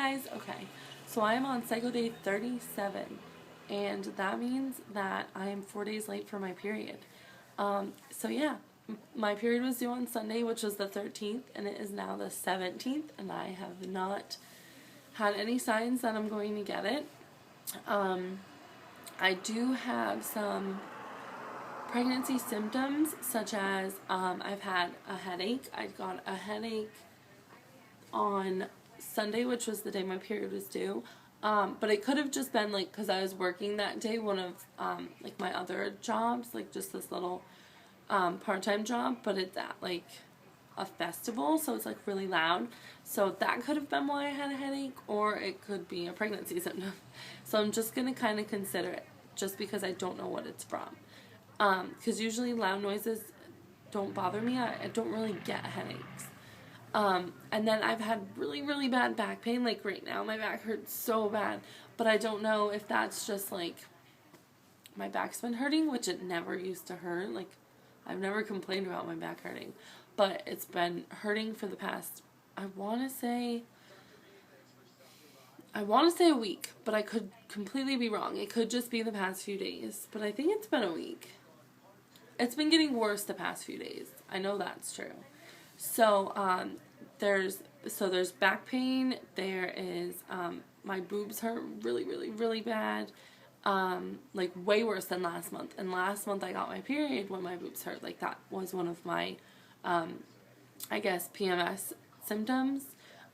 guys. Okay, so I am on cycle day 37, and that means that I am 4 days late for my period. So yeah, my period was due on Sunday, which was the 13th, and it is now the 17th, and I have not had any signs that I'm going to get it. I do have some pregnancy symptoms, such as I've had a headache. I got a headache on Sunday, which was the day my period was due. But it could have just been like because I was working that day, one of like my other jobs, like just this little part-time job, but it's at like a festival, so it's like really loud. So that could have been why I had a headache, or it could be a pregnancy symptom. So I'm just gonna kind of consider it, just because I don't know what it's from. Because usually loud noises don't bother me. I don't really get headaches. And then I've had really, really bad back pain. Like right now, my back hurts so bad. But I don't know if that's just like my back's been hurting, which it never used to hurt. Like I've never complained about my back hurting. But it's been hurting for the past, I want to say a week. But I could completely be wrong. It could just be the past few days. But I think it's been a week. It's been getting worse the past few days. I know that's true. So, there's back pain. There is, my boobs hurt really, really, really bad. Like way worse than last month. And last month I got my period when my boobs hurt. Like that was one of my, I guess PMS symptoms.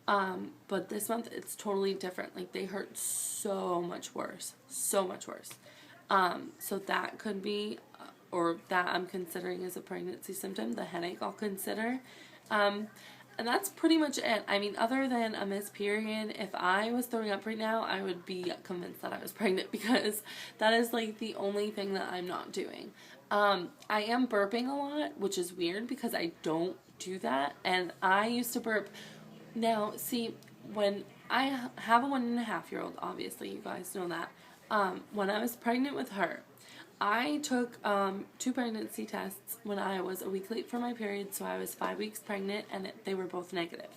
But this month it's totally different. Like they hurt so much worse. So much worse. So that could be, or that I'm considering as a pregnancy symptom. The headache I'll consider. And that's pretty much it. I mean, other than a missed period, if I was throwing up right now, I would be convinced that I was pregnant, because that is like the only thing that I'm not doing. I am burping a lot, which is weird because I don't do that. And I used to burp. Now, see, when I have a 1.5-year-old, obviously, you guys know that. When I was pregnant with her, I took 2 pregnancy tests when I was a week late for my period, so I was 5 weeks pregnant, and they were both negative.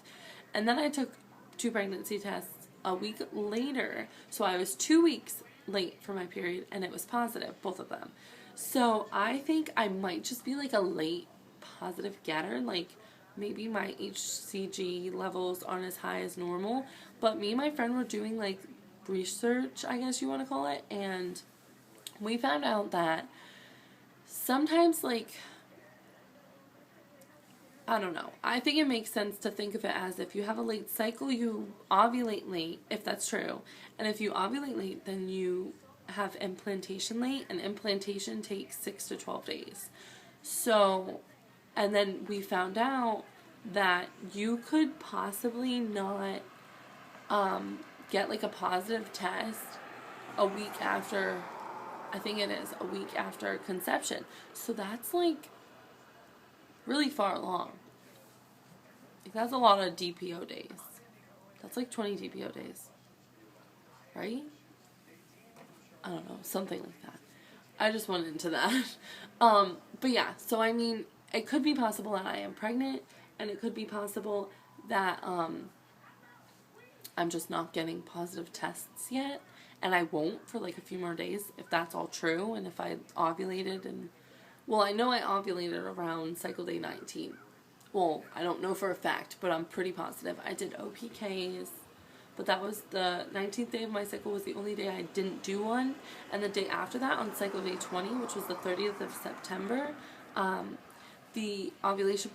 And then I took 2 pregnancy tests a week later, so I was 2 weeks late for my period, and it was positive, both of them. So I think I might just be like a late positive getter, like maybe my HCG levels aren't as high as normal, but me and my friend were doing like research, I guess you want to call it, and we found out that sometimes, like, I don't know. I think it makes sense to think of it as if you have a late cycle, you ovulate late, if that's true. And if you ovulate late, then you have implantation late, and implantation takes 6 to 12 days. So, and then we found out that you could possibly not get like a positive test a week after, I think it is a week after conception. So that's like really far along. Like that's a lot of DPO days. That's like 20 DPO days. Right? I don't know, something like that. I just went into that. But yeah, so I mean, it could be possible that I am pregnant, and it could be possible that I'm just not getting positive tests yet. And I won't for like a few more days, if that's all true, and if I ovulated and, well, I know I ovulated around cycle day 19. Well, I don't know for a fact, but I'm pretty positive. I did OPKs, but that was the 19th day of my cycle was the only day I didn't do one. And the day after that, on cycle day 20, which was the 30th of September, the ovulation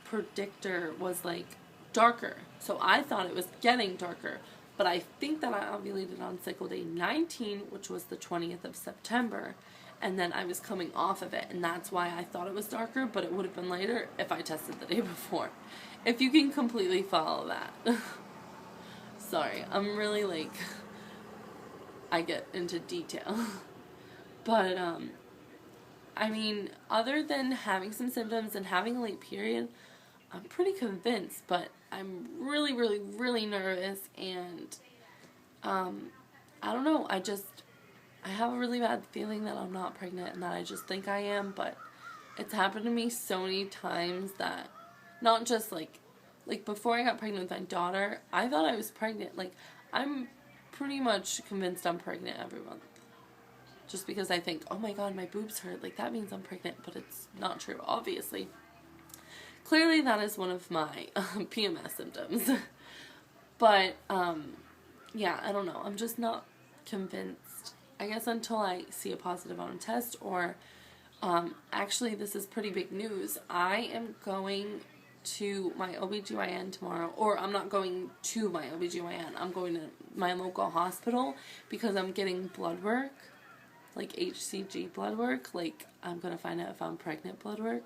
predictor was like darker. So I thought it was getting darker. But I think that I ovulated on cycle day 19, which was the 20th of September, and then I was coming off of it, and that's why I thought it was darker, but it would have been later if I tested the day before. If you can completely follow that. Sorry, I'm really like, I get into detail. But, I mean, other than having some symptoms and having a late period, I'm pretty convinced, but I'm really, really, really nervous, and, I don't know, I have a really bad feeling that I'm not pregnant, and that I just think I am, but it's happened to me so many times that, not just, like, before I got pregnant with my daughter, I thought I was pregnant, like, I'm pretty much convinced I'm pregnant every month. Just because I think, oh my god, my boobs hurt, like that means I'm pregnant, but it's not true, obviously. Clearly that is one of my PMS symptoms. But, yeah, I don't know. I'm just not convinced. I guess until I see a positive on a test, or, actually this is pretty big news. I am going to my OBGYN tomorrow, or I'm not going to my OBGYN. I'm going to my local hospital because I'm getting blood work, like HCG blood work. Like, I'm going to find out if I'm pregnant blood work.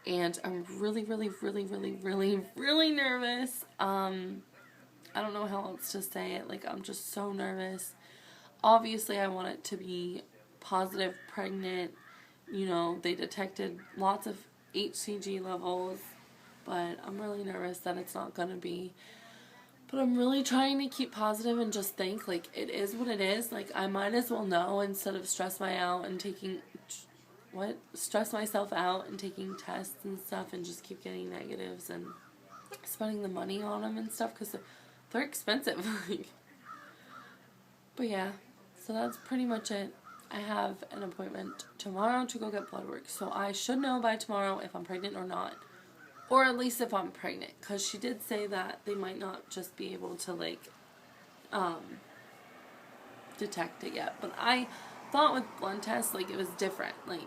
And I'm really, really, really, really, really, really nervous. I don't know how else to say it. Like, I'm just so nervous. Obviously, I want it to be positive, pregnant. You know, they detected lots of HCG levels, but I'm really nervous that it's not going to be. But I'm really trying to keep positive and just think, like, it is what it is. Like, I might as well know instead of stress myself out and taking tests and stuff and just keep getting negatives and spending the money on them and stuff, because they're expensive. But yeah, so that's pretty much it. I have an appointment tomorrow to go get blood work, so I should know by tomorrow if I'm pregnant or not, or at least if I'm pregnant, because she did say that they might not just be able to, like, detect it yet. But I thought with blood tests, like, it was different. Like,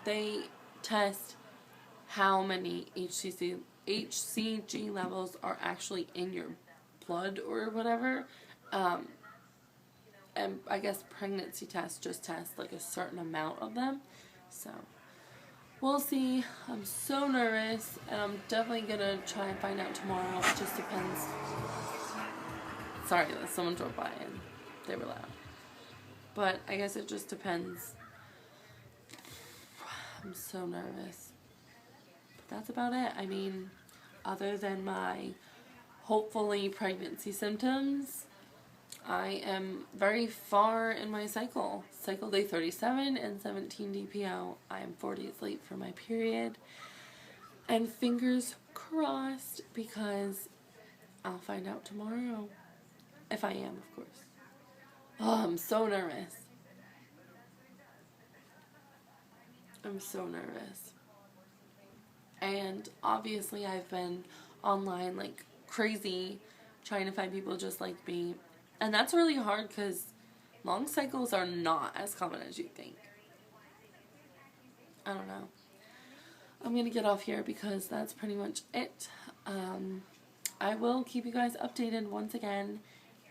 they test how many HCG levels are actually in your blood or whatever. And I guess pregnancy tests just test like a certain amount of them. So we'll see. I'm so nervous, and I'm definitely gonna try and find out tomorrow. It just depends. Sorry, someone drove by and they were loud. But I guess it just depends. I'm so nervous. But that's about it. I mean, other than my hopefully pregnancy symptoms, I am very far in my cycle. Cycle day 37 and 17 DPO. I am 4 days late for my period. And fingers crossed, because I'll find out tomorrow. If I am, of course. Oh, I'm so nervous. I'm so nervous. And obviously I've been online like crazy trying to find people just like me. And that's really hard because long cycles are not as common as you think. I don't know. I'm going to get off here because that's pretty much it. I will keep you guys updated once again,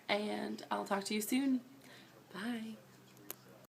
and I'll talk to you soon.